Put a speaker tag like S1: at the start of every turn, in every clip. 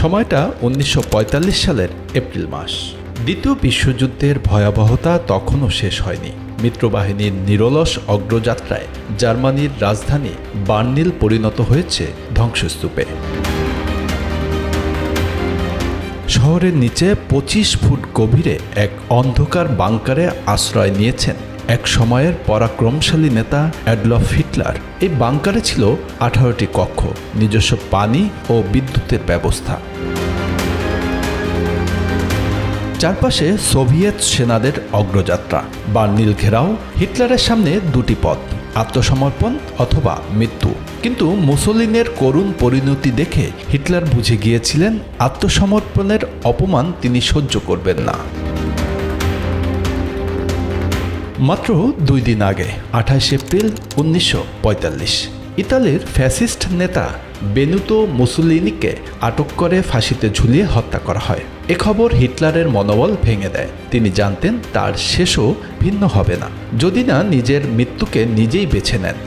S1: সময়টা 1945 সালের এপ্রিল মাস। দ্বিতীয় বিশ্বযুদ্ধের ভয়াবহতা তখনও শেষ হয়নি। মিত্রবাহিনীর নিরলস অগ্রযাত্রায় জার্মানির রাজধানী বার্লিন পরিণত হয়েছে ধ্বংসস্তূপে। শহরের নিচে 25 ফুট গভীরে এক অন্ধকার বাংকারে আশ্রয় নিয়েছেন এক সময়ের পরাক্রমশালী নেতা অ্যাডলফ হিটলার। এই বাংকারে ছিল 18টি কক্ষ, নিজস্ব পানি ও বিদ্যুতের ব্যবস্থা। চারপাশে সোভিয়েত সেনাদের অগ্রযাত্রা। বার্লিন ঘেরাও। হিটলারের সামনে দুটি পথ, আত্মসমর্পণ অথবা মৃত্যু। কিন্তু মুসোলিনের করুণ পরিণতি দেখে হিটলার বুঝে গিয়েছিলেন আত্মসমর্পণের অপমান তিনি সহ্য করবেন না। মাত্র 2 দিন আগে 28 এপ্রিল 1945 ইতালির ফ্যাসিস্ট নেতা বেনুতো মুসোলিনিকে আটক করে ফাঁসিতে ঝুলিয়ে হত্যা করা হয়। এ খবর হিটলারের মনোবল ভেঙে দেয়। তিনি জানতেন তার শেষও ভিন্ন হবে না, যদি না নিজের মৃত্যুকে নিজেই বেছে নেন।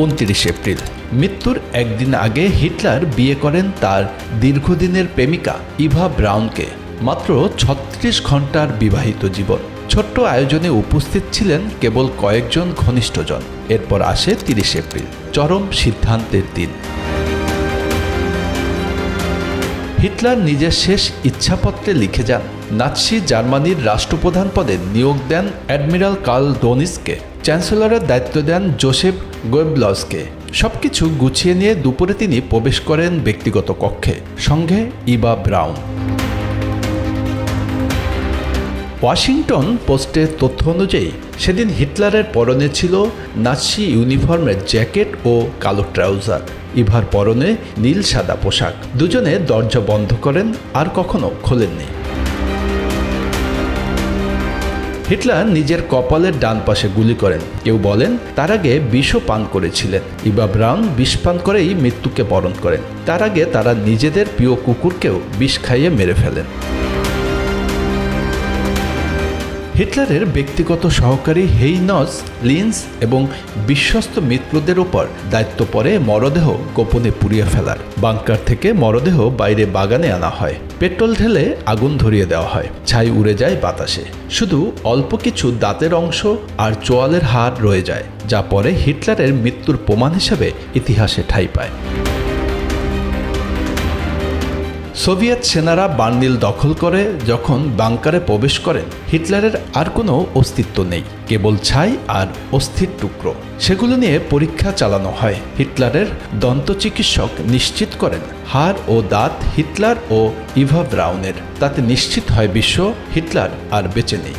S1: 29 এপ্রিল মৃত্যুর একদিন আগে হিটলার বিয়ে করেন তার দীর্ঘদিনের প্রেমিকা ইভা ব্রাউনকে। মাত্র 36 ঘন্টার বিবাহিত জীবন। ছোট্ট আয়োজনে উপস্থিত ছিলেন কেবল কয়েকজন ঘনিষ্ঠজন। এরপর আসে 30 এপ্রিল, চরম সিদ্ধান্তের দিন। হিটলার নিজের শেষ ইচ্ছাপত্রে লিখে যান, নাৎসি জার্মানির রাষ্ট্রপ্রধান পদে নিয়োগ দেন অ্যাডমিরাল কার্ল ডোনিসকে, চ্যান্সেলরের দায়িত্ব দেন জোসেফ গোয়েবলসকে। সবকিছু গুছিয়ে নিয়ে দুপুরে তিনি প্রবেশ করেন ব্যক্তিগত কক্ষে, সঙ্গে ইভা ব্রাউন। ওয়াশিংটন পোস্টের তথ্য অনুযায়ী সেদিন হিটলারের পরনে ছিল নাৎসি ইউনিফর্মের জ্যাকেট ও কালো ট্রাউজার, ইভার পরনে নীল সাদা পোশাক। দুজনে দরজা বন্ধ করেন, আর কখনো খোলেননি। হিটলার নিজের কপালের ডান পাশে গুলি করেন। কেউ বলেন তার আগে বিষও পান করেছিলেন। ইভা ব্রাউন বিষ পান করেই মৃত্যুকে বরণ করেন। তার আগে তারা নিজেদের প্রিয় কুকুরকেও বিষ খাইয়ে মেরে ফেলেন। হিটলারের ব্যক্তিগত সহকারী হেইনজ লিন্স এবং বিশ্বস্ত মিত্রদের উপর দায়িত্ব পড়ে মরদেহ গোপনে পুড়িয়ে ফেলার। বাংকার থেকে মরদেহ বাইরে বাগানে আনা হয়। পেট্রোল ঢেলে আগুন ধরিয়ে দেওয়া হয়। ছাই উড়ে যায় বাতাসে। শুধু অল্প কিছু দাঁতের অংশ আর চোয়ালের হাড় রয়ে যায়, যা পরে হিটলারের মৃত্যুর প্রমাণ হিসেবে ইতিহাসে ঠাঁই পায়। সোভিয়েত সেনারা বার্লিন দখল করে যখন বাংকারে প্রবেশ করেন, হিটলারের আর কোনো অস্তিত্ব নেই, কেবল ছাই আর অস্থির টুকরো। সেগুলো নিয়ে পরীক্ষা চালানো হয়। হিটলারের দন্ত চিকিৎসক নিশ্চিত করেন হাড় ও দাঁত হিটলার ও ইভা ব্রাউনের। তাতে নিশ্চিত হয় বিশ্ব, হিটলার আর বেঁচে নেই।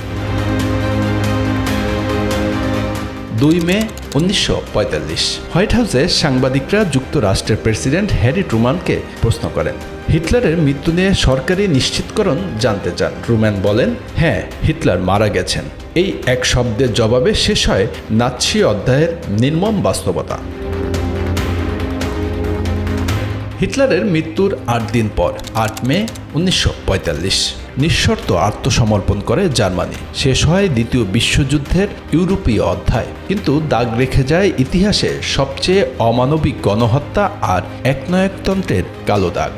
S1: 2 মে 1945 হোয়াইট হাউসে সাংবাদিকরা যুক্তরাষ্ট্রের প্রেসিডেন্ট হ্যারি ট্রুম্যানকে প্রশ্ন করেন, হিটলারের মৃত্যু নিয়ে সরকারি নিশ্চিতকরণ জানতে চান। ট্রুম্যান বলেন, হ্যাঁ, হিটলার মারা গেছেন। এই এক শব্দের জবাবে শেষ হয় নাৎসি অধ্যায়ের নির্মম বাস্তবতা। হিটলারের মৃত্যুর 8 দিন পর 8 মে 1945 নিঃশর্ত আত্মসমর্পণ করে জার্মানি। শেষ হয় দ্বিতীয় বিশ্বযুদ্ধের ইউরোপীয় অধ্যায়, কিন্তু দাগ রেখে যায় ইতিহাসে সবচেয়ে অমানবিক গণহত্যা আর একনায়কতন্ত্রের কালো দাগ।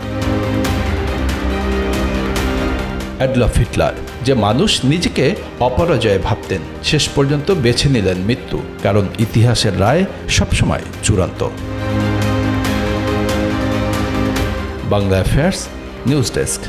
S1: অ্যাডলফ হিটলার, যে মানুষ নিজেকে অপরাজয় ভাবতেন, শেষ পর্যন্ত বেছে নিলেন মৃত্যু, কারণ ইতিহাসের রায় সবসময় চূড়ান্ত। Bangla affairs news desk.